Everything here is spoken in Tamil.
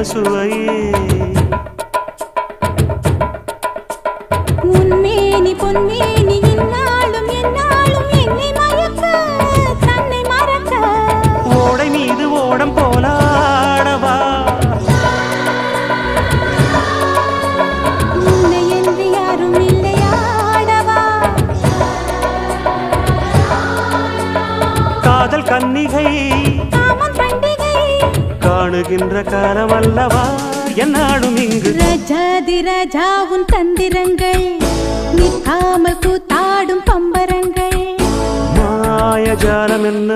சுவையே உன்மேனி பொன்மேனி இந்நாளும் எந்நாளும் என்னை மயக்க தன்னை மறக்க ஓடை மீது ஓடம் போலாடவா உன்னை என்று யாரும் இல்லையாடவா காதல் கன்னிகை காமம் பண்டிகை காணுகின்ற காலம் அல்லவா என்னாடும் இங்கு ரஜாதி ராஜாவும் தந்திரங்கள் நிற்காமல் கூத்தாடும் பம்பரங்கள் மாயஜாலம் என்ன